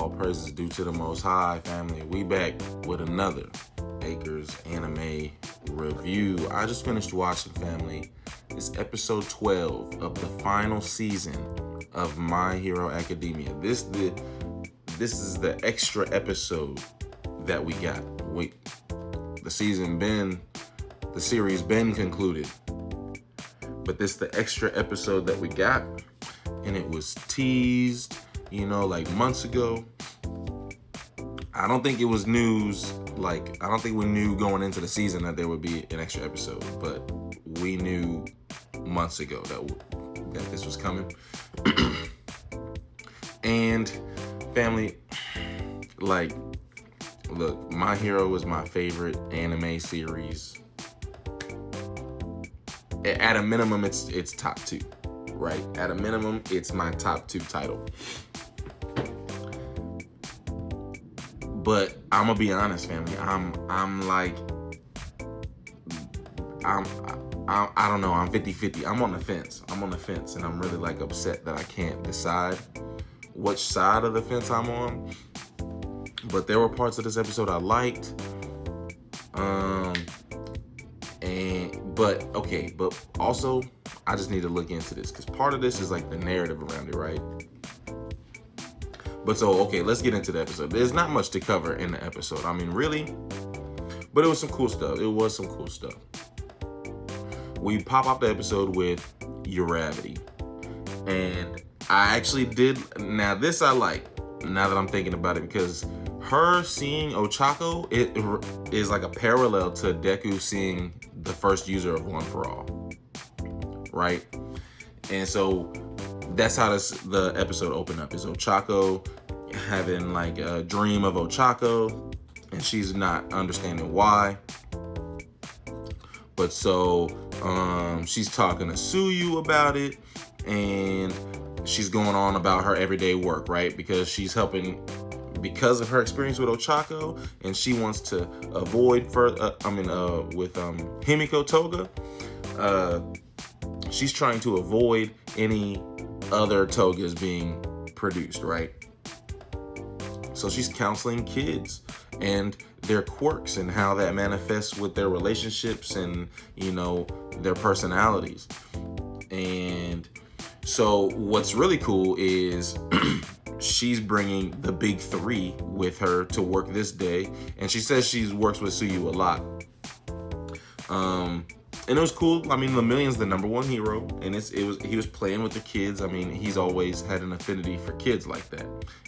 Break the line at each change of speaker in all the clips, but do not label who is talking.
All praises due to the Most High, family. We back with another Acres anime review. I just finished watching, family. It's episode 12 of the final season of My Hero Academia. This is the extra episode that we got. The series been concluded, but this the extra episode that we got, and it was teased, like months ago. I don't think it was news. I don't think we knew going into the season that there would be an extra episode, but we knew months ago that this was coming. And family, look, My Hero is my favorite anime series. At a minimum, it's top 2, right? At a minimum, it's my top 2 title. But I'm gonna be honest, family. I don't know. I'm 50-50. I'm on the fence, and I'm really upset that I can't decide which side of the fence I'm on. But there were parts of this episode I liked. But also I just need to look into this because part of this is the narrative around it, right? But let's get into the episode. There's not much to cover in the episode. I mean, really, but it was some cool stuff. We pop off the episode with Uravity, and I actually did. Now this I like. Now that I'm thinking about it, because her seeing Ochako, it is like a parallel to Deku seeing the first user of One For All, right? And so that's how the episode opened up, is Ochako having a dream of Ochako, and she's not understanding why. But so she's talking to Tsuyu about it, and she's going on about her everyday work, right? Because she's helping because of her experience with Ochako, and she wants to avoid with Himiko Toga. She's trying to avoid any other Togas being produced, right? So she's counseling kids and their quirks and how that manifests with their relationships and, their personalities. And so what's really cool is she's bringing the big 3 with her to work this day. And she says she works with Tsuyu a lot. And it was cool. I mean, Lemillion's the number 1 hero, and he was playing with the kids. I mean, he's always had an affinity for kids like that,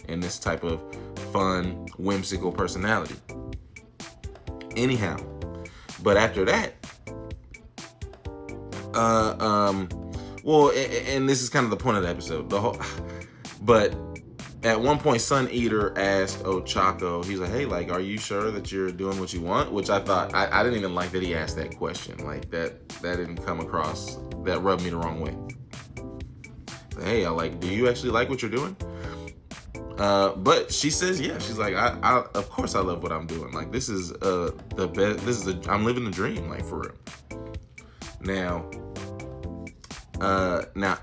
and this type of fun, whimsical personality. Anyhow, but after that, and this is kind of the point of the episode. But at one point, Sun Eater asked Ochako, he's like, hey, are you sure that you're doing what you want? Which I thought, I didn't even like that he asked that question. That didn't come across, that rubbed me the wrong way. Hey, do you actually like what you're doing? But she says, yeah, she's like, I of course I love what I'm doing. This is the best, I'm living the dream, for real. Now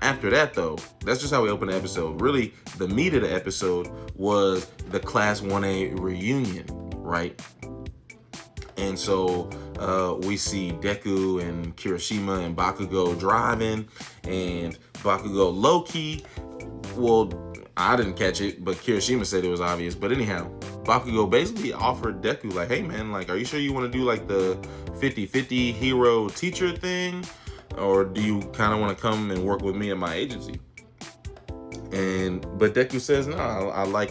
after that though, that's just how we open the episode. Really, the meat of the episode was the Class 1A reunion, right? And so we see Deku and Kirishima and Bakugo driving, and Bakugo low-key, well, I didn't catch it, but Kirishima said it was obvious. But anyhow, Bakugo basically offered Deku, hey man, are you sure you want to do the 50-50 hero teacher thing? Or do you kind of want to come and work with me at my agency? But Deku says, no, I like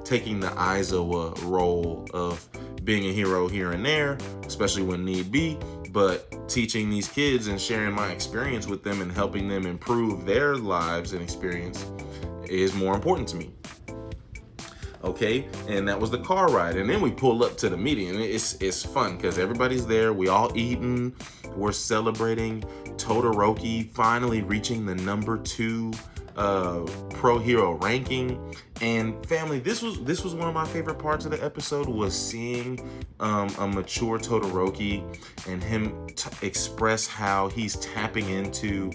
taking the Aizawa role of being a hero here and there, especially when need be, but teaching these kids and sharing my experience with them and helping them improve their lives and experience is more important to me. Okay, and that was the car ride, and then we pull up to the meeting, and it's fun because everybody's there. We all eating, we're celebrating Todoroki finally reaching the number 2 pro hero ranking. And family, this was one of my favorite parts of the episode, was seeing a mature Todoroki and him express how he's tapping into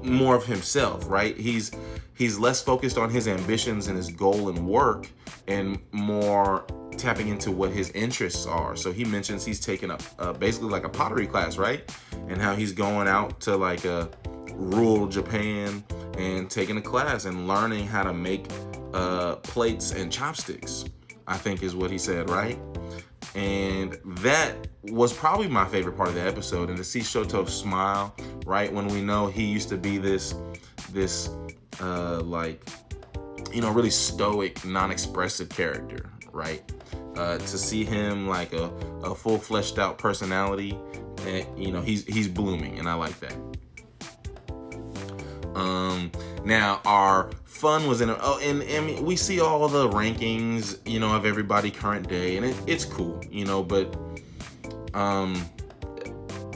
more of himself, right? he's less focused on his ambitions and his goal and work, and more tapping into what his interests are. So he mentions he's taking up basically like a pottery class, right? And how he's going out to like a rural Japan and taking a class and learning how to make plates and chopsticks, I think is what he said, right? And that was probably my favorite part of the episode. And to see Shoto smile, right, when we know he used to be this like, you know, really stoic, non-expressive character, right? To see him like a full fleshed out personality, and you know, he's blooming, and I like that. Now our fun was in and we see all the rankings, you know, of everybody current day, and it's cool, you know, but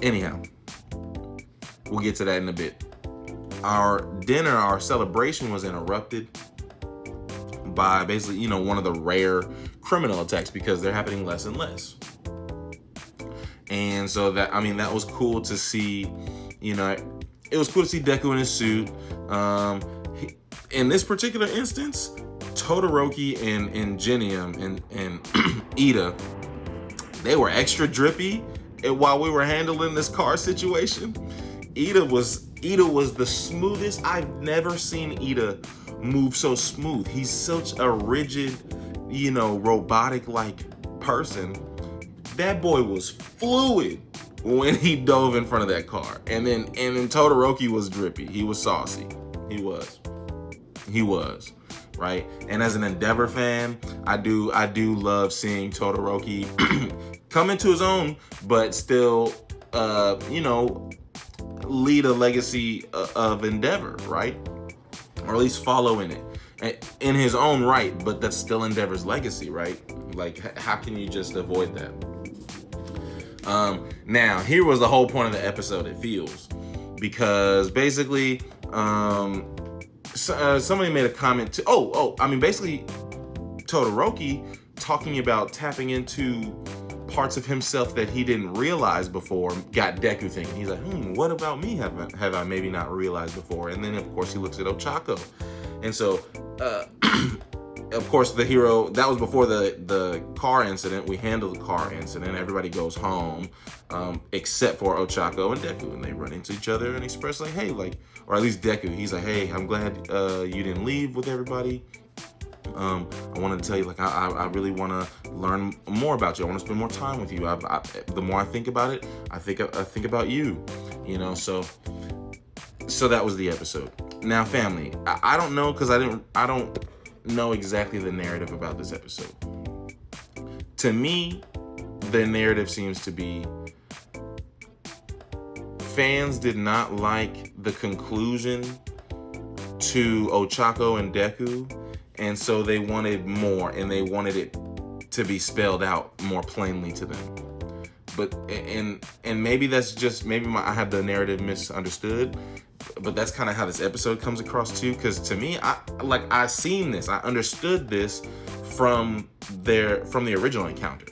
anyhow, we'll get to that in a bit. Our dinner, our celebration was interrupted by basically, you know, one of the rare criminal attacks, because they're happening less and less. And so that was cool to see, you know, it was cool to see Deku in his suit. In this particular instance, Todoroki and Genium and Ida, they were extra drippy while we were handling this car situation. Ida was the smoothest. I've never seen Ida move so smooth. He's such a rigid, you know, robotic-like person. That boy was fluid when he dove in front of that car. And then Todoroki was drippy. He was saucy. He was, right? And as an Endeavor fan, I do love seeing Todoroki come into his own, but still, you know, lead a legacy of Endeavor, right? Or at least follow in it in his own right, but that's still Endeavor's legacy, right? Like, how can you just avoid that? Now, here was the whole point of the episode, it feels, because basically, somebody made a comment to, basically Todoroki talking about tapping into parts of himself that he didn't realize before got Deku thinking. He's like, what about me have I maybe not realized before? And then, of course, he looks at Ochako. And so, of course, the hero, that was before the car incident. We handled the car incident. Everybody goes home, except for Ochako and Deku. And they run into each other and express like, hey, like, or at least Deku, he's like, hey, I'm glad you didn't leave with everybody. I wanted to tell you, like, I really want to learn more about you. I want to spend more time with you. The more I think about it, I think about you, you know. So that was the episode. Now, family, I don't know, because I don't know exactly the narrative about this episode. To me, the narrative seems to be fans did not like the conclusion to Ochako and Deku, and so they wanted more, and they wanted it to be spelled out more plainly to them. But and maybe that's just I have the narrative misunderstood, but that's kind of how this episode comes across too. Because to me, I seen this, I understood this from the original encounter.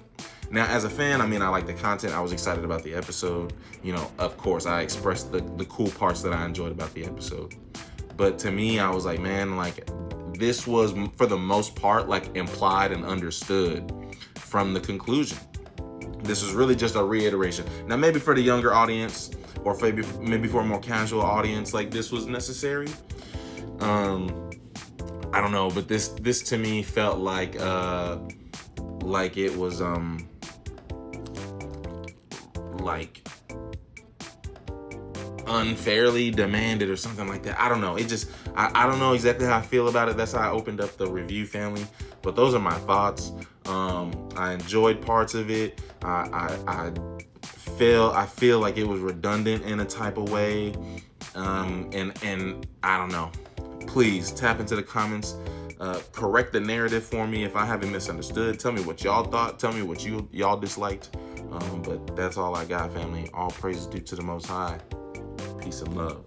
Now, as a fan, I like the content. I was excited about the episode. You know, of course, I expressed the cool parts that I enjoyed about the episode. But to me, I was like, man, like, this was, for the most part, like, implied and understood from the conclusion. This was really just a reiteration. Now, maybe for the younger audience, or maybe for a more casual audience, like, this was necessary. I don't know, but this to me felt like it was like unfairly demanded or something like that. I don't know. I don't know exactly how I feel about it. That's how I opened up the review, family. But those are my thoughts. I enjoyed parts of it. I feel like it was redundant in a type of way. And I don't know. Please tap into the comments. Correct the narrative for me if I haven't misunderstood. Tell me what y'all thought. Tell me what y'all disliked. But that's all I got, family. All praises due to the Most High. Peace and love.